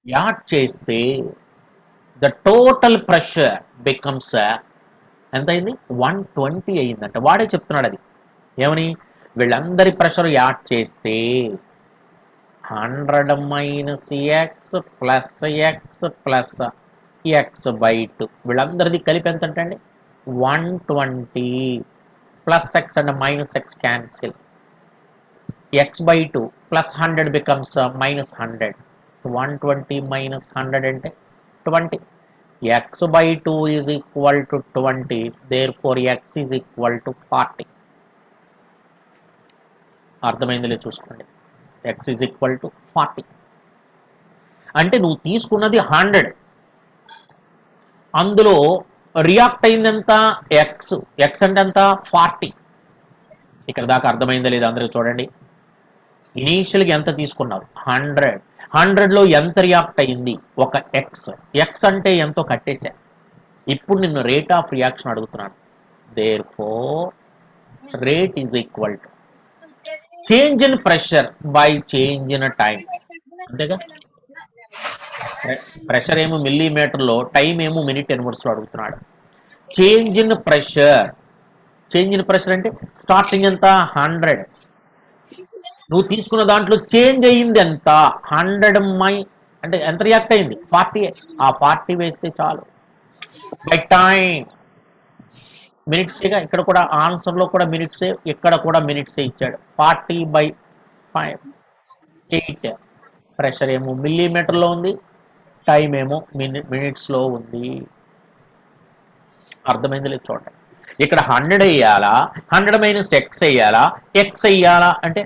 Add చేస్తే the total pressure becomes ఎంత అయింది 120 అయిందంట. వాడే చెప్తున్నాడు అది ఏమని, వీళ్ళందరి ప్రెషర్ యాడ్ చేస్తే 100 minus x plus x plus x/2 వీళ్ళందరిది కలిపి ఎంత అంటే 120 plus x and minus x cancel, x/2 plus 100 becomes minus 100, 120 minus 100 అంటే 20, x/2 is equal to 20, therefore x is equal to 40. అర్థమైందిలే చూసుకోండి, x ఈజ్ ఈక్వల్ టు 40 అంటే నువ్వు తీసుకున్నది 100, అందులో రియాక్ట్ అయింది ఎంత ఎక్స్, ఎక్స్ అంటే ఎంత 40. ఇక్కడ దాకా అర్థమైందా లేదా అందరూ చూడండి. ఇనీషియల్గా ఎంత తీసుకున్నావు 100, 100లో ఎంత రియాక్ట్ అయింది ఒక ఎక్స్, ఎక్స్ అంటే ఎంతో కట్టేశా. ఇప్పుడు నిన్ను రేట్ ఆఫ్ రియాక్షన్ అడుగుతున్నాను, therefore rate is equal to change in pressure by change in time. అంతేగా, ప్రెషర్ ఏమో మిల్లీమీటర్లో, టైం ఏమో మినిట్ ఇన్వర్స్లో అడుగుతున్నాడు. Change in pressure, change in pressure అంటే స్టార్టింగ్ ఎంత 100, నువ్వు తీసుకున్న దాంట్లో చేంజ్ అయ్యింది ఎంత 100 అంటే ఎంత రియాక్ట్ అయింది 40, ఆ 40 వేస్తే చాలు. బై టైం మినిట్సేగా, ఇక్కడ కూడా ఆన్సర్లో కూడా మినిట్సే, ఇక్కడ కూడా మినిట్సే ఇచ్చాడు. 40/5 8, ప్రెషర్ ఏమో మిల్లీమీటర్లో ఉంది, టైం ఏమో మినిట్స్లో ఉంది. అర్థమైంది లేదు చూడండి. ఇక్కడ 100 వేయాలా, 100 మైనస్ ఎక్స్ వేయాలా, ఎక్స్ వేయాలా అంటే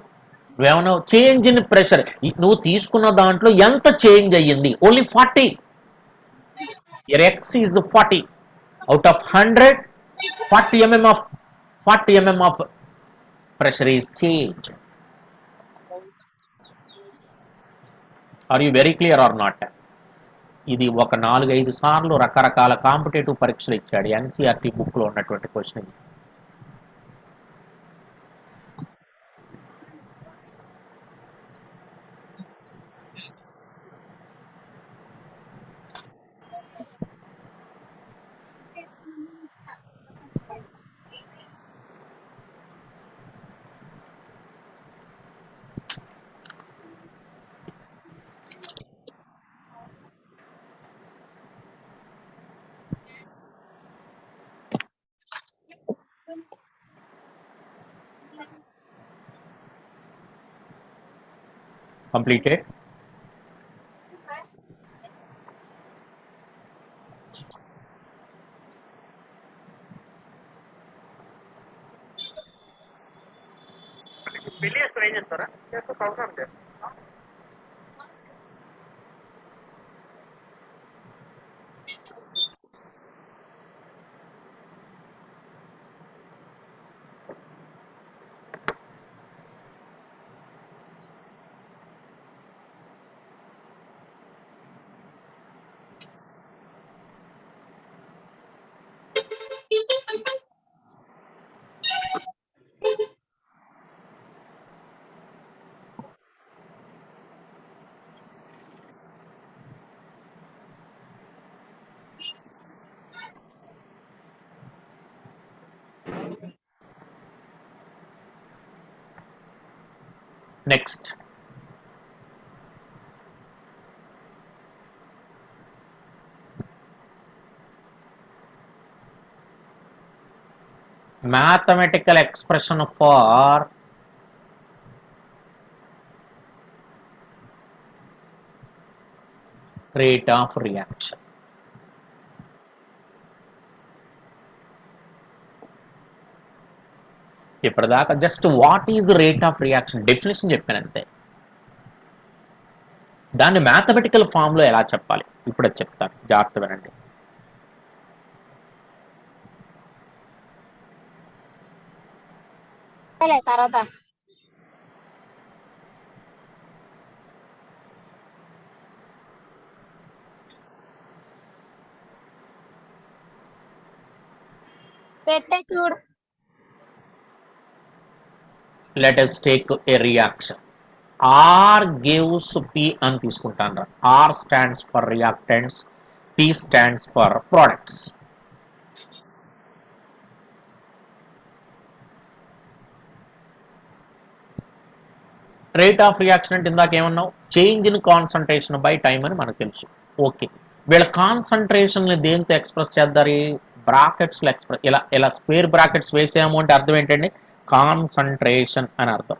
నువ్వేమన్నా చేంజ్ ఇన్ ప్రెషర్, నువ్వు తీసుకున్న దాంట్లో ఎంత చేంజ్ అయ్యింది only 40, X is 40, out of 100 40 mm of pressure is changed. Are you very clear or not? ఇది ఒక 4-5 సార్లు రకరకాల కాంపిటేటివ్ పరీక్షలు ఇచ్చాడు, ఎన్సీఆర్టీ బుక్లో ఉన్నటువంటి క్వశ్చన్ ఇది. Completed. పెళ్లి చేస్తారు ఏం చేస్తారా చేస్తే అవసరం లేదు. Next mathematical expression for rate of reaction. ఇప్పటిదాకా just what is the rate of reaction definition చెప్పాను అంతే. దాన్ని మ్యాథమెటికల్ ఫామ్లో ఎలా చెప్పాలి ఇప్పుడు అది చెప్తాను, జాగ్రత్త వినండి. తర్వాత పెట్టే చూడు. Let us take a reaction. R gives P అని తీసుకుంటాను. R stands for reactants, P stands for products. Rate of reaction అంటే ఇందాక ఏమన్నావు, change in concentration by time అని మనకు తెలుసు. ఓకే, వీళ్ళ కాన్సన్ట్రేషన్ని దేంతో ఎక్స్ప్రెస్ చేద్దారు? బ్రాకెట్స్లో ఎక్స్ప్రెస్, ఇలా ఇలా స్క్వేర్ బ్రాకెట్స్ వేసాము అంటే అర్థం ఏంటండి? కాన్సన్ట్రేషన్ అని అర్థం.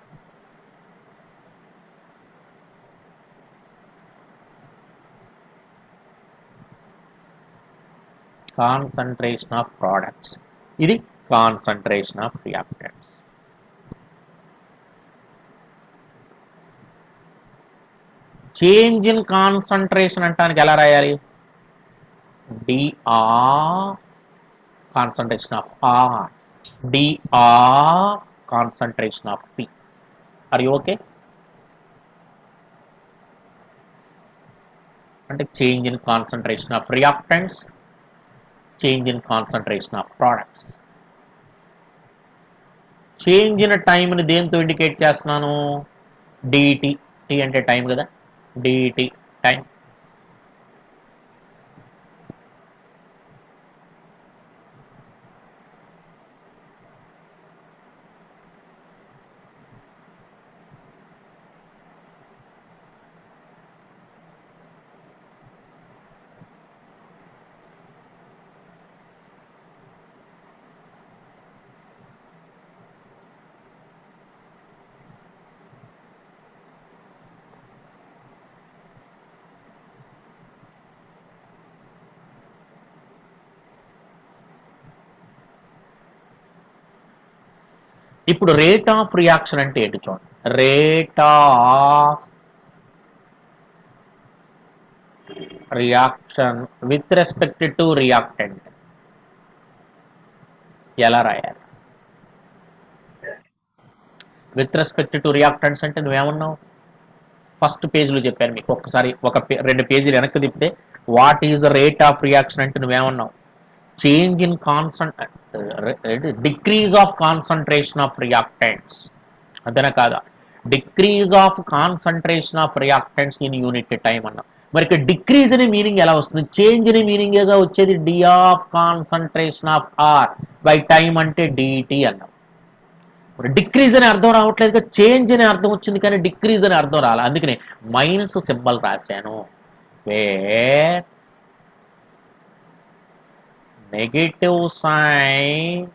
కాన్సన్ట్రేషన్ ఆఫ్ ప్రోడక్ట్స్, ఇది concentration of reactants. Change in concentration అంటానికి ఎలా రాయాలి? dr concentration of r, dr concentration of p. Are you okay? అంటే change in concentration of reactants, change in concentration of products. Change in టైంని దేంతో indicate చేస్తున్నాను? DT. Tea అంటే time కదా, DT time. ఇప్పుడు రేట్ ఆఫ్ రియాక్షన్ అంటే ఏంటి చూడండి. Rate of reaction with respect to reactant ఎలా రాయాలి? విత్ రెస్పెక్ట్ టు రియాక్టెంట్స్ అంటే నువ్వేమన్నావు? ఫస్ట్ పేజ్లో చెప్పాను మీకు. ఒక్కసారి రెండు పేజీలు వెనక్కి తిప్పితే what is the rate of reaction అంటే నువ్వేమన్నావు? Change in decrease of concentration of reactants, అంతేనా కాదా? Decrease of concentration of reactants in unit time అన్నా. మరి ఇక్కడ డిక్రీజ్ అనే మీనింగ్ ఎలా వస్తుంది? చేంజ్ అనే మీనింగ్గా వచ్చేది d of concentration of R by time అంటే డిటి అన్నాం. డిక్రీజ్ అనే అర్థం రావట్లేదు, చేంజ్ అనే అర్థం వచ్చింది కానీ డిక్రీజ్ అనే అర్థం రాలి. అందుకని మైనస్ సింబల్ రాశాను. Where negative sign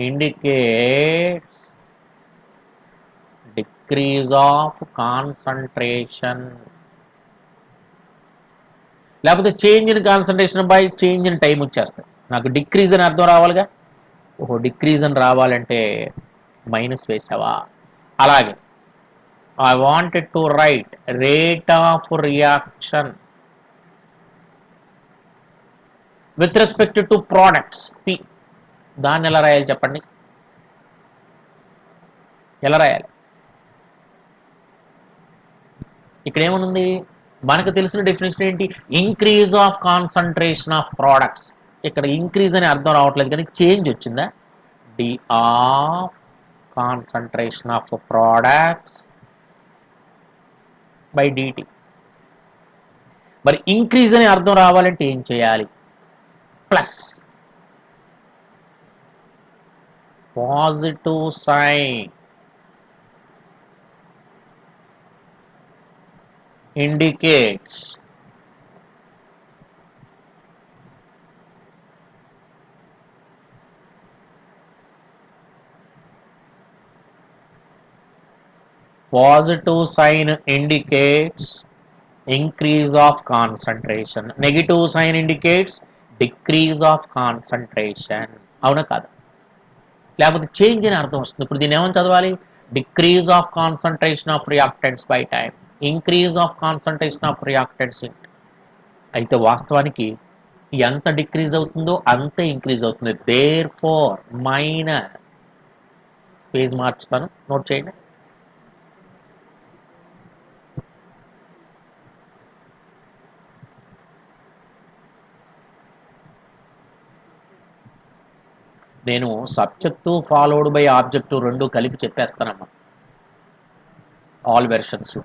indicates decrease of concentration, లేకపోతే change in concentration by change in time వచ్చేస్తాయి. నాకు డిక్రీజ్ అని అర్థం రావాలిగా. ఓహో, డిక్రీజ్ అని రావాలంటే మైనస్ వేసావా? అలాగే I wanted to right rate of reaction with respect to products P. దాన్ని ఎలా రాయాలి చెప్పండి? ఎలా రాయాలి? ఇక్కడ ఏమనుంది? మనకు తెలిసిన డెఫినేషన్ ఏంటి? Increase of concentration of products. ఇక్కడ ఇంక్రీజ్ అని అర్థం రావట్లేదు కానీ చేంజ్ వచ్చిందా? D of concentration of products by dt. మరి ఇంక్రీజ్ అని అర్థం రావాలంటే ఏం చేయాలి? Plus positive sign indicates positive sign indicates increase of concentration, negative sign indicates decrease of concentration. అవునా కాదా? లేకపోతే చేంజ్ అని అర్థం వస్తుంది. ఇప్పుడు దీన్ని ఏమని చదవాలి? Decrease of concentration of reactants by time, increase of concentration of reactants. అయితే వాస్తవానికి ఎంత డిక్రీజ్ అవుతుందో అంతే ఇంక్రీజ్ అవుతుంది. దేర్ ఫోర్ మైనర్, పేజ్ మార్చుతాను, నోట్ చేయండి. నేను సబ్జెక్టు ఫాలోడ్ బై ఆబ్జెక్టు రెండు కలిపి చెప్పేస్తానమ్మా ఆల్ వెర్షన్స్.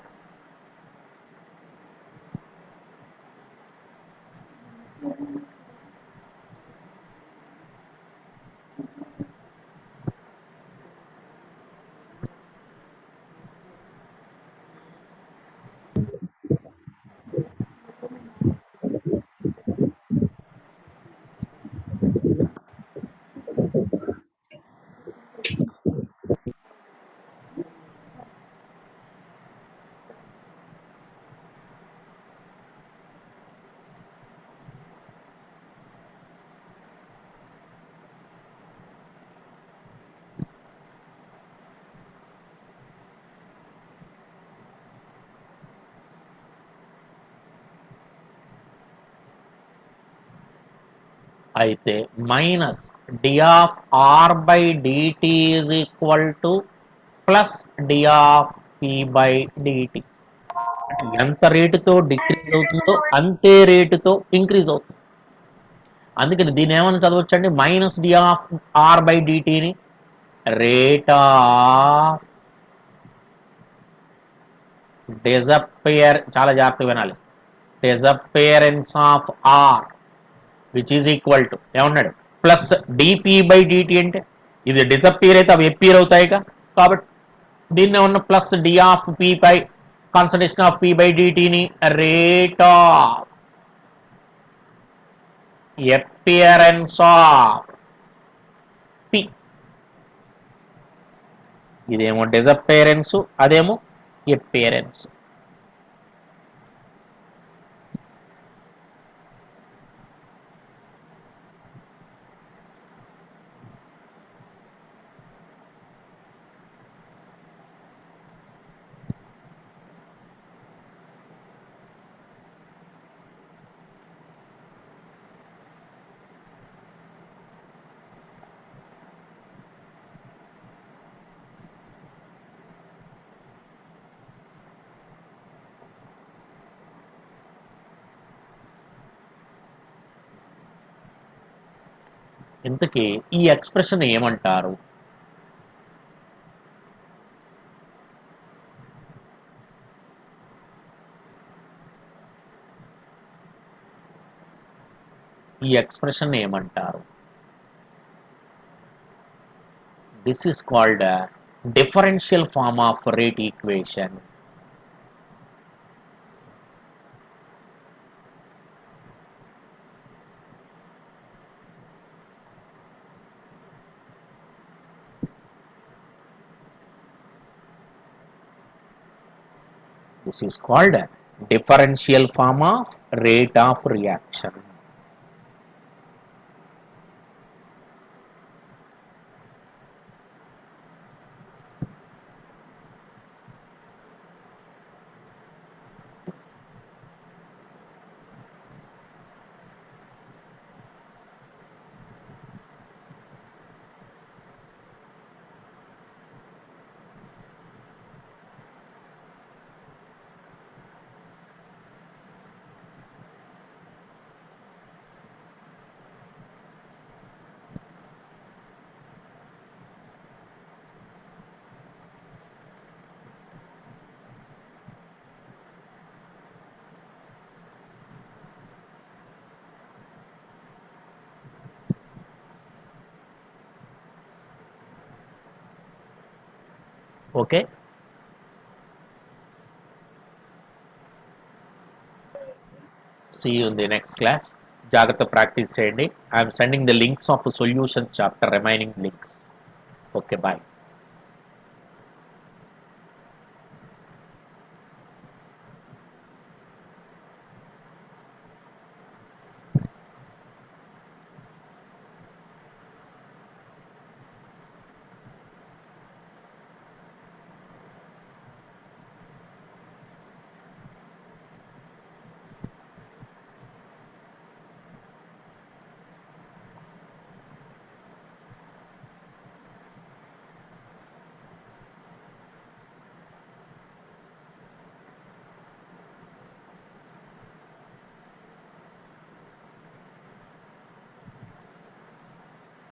అయితే minus d of R by dt is equal to plus d of P by dt. ఎంత రేటుతో డిక్రీజ్ అవుతుందో అంతే రేటుతో ఇంక్రీజ్ అవుతుంది. అందుకని దీన్ని ఏమని చదవచ్చండి, minus d of R by డిటిని రేట్ ఆఫ్ డిసప్పేర్, చాలా జాగ్రత్తగా వినాలి, disappearance of R which is equal to ఏమన్నాడు ప్లస్ డిపి బై డిటి. అంటే ఇది డిసప్పేర్ అయితే అవి ఎప్పీర్ అవుతాయిగా, కాబట్టి దీన్ని ఉన్న plus d of P by concentration of P by డిటిని rate of appearance of P. ఇదేమో డిసప్పేరెన్స్, అదేమో appearance. ఇంతకీ ఈ ఎక్స్ప్రెషన్ ఏమంటారు? ఈ ఎక్స్ప్రెషన్ ఏమంటారు? This is called differential form of rate equation. This is called a differential form of rate of reaction. Okay. See you in the next class. జాగ్రత్త practice చేయండి. I'm sending the links of solutions chapter, remaining links. Okay, bye.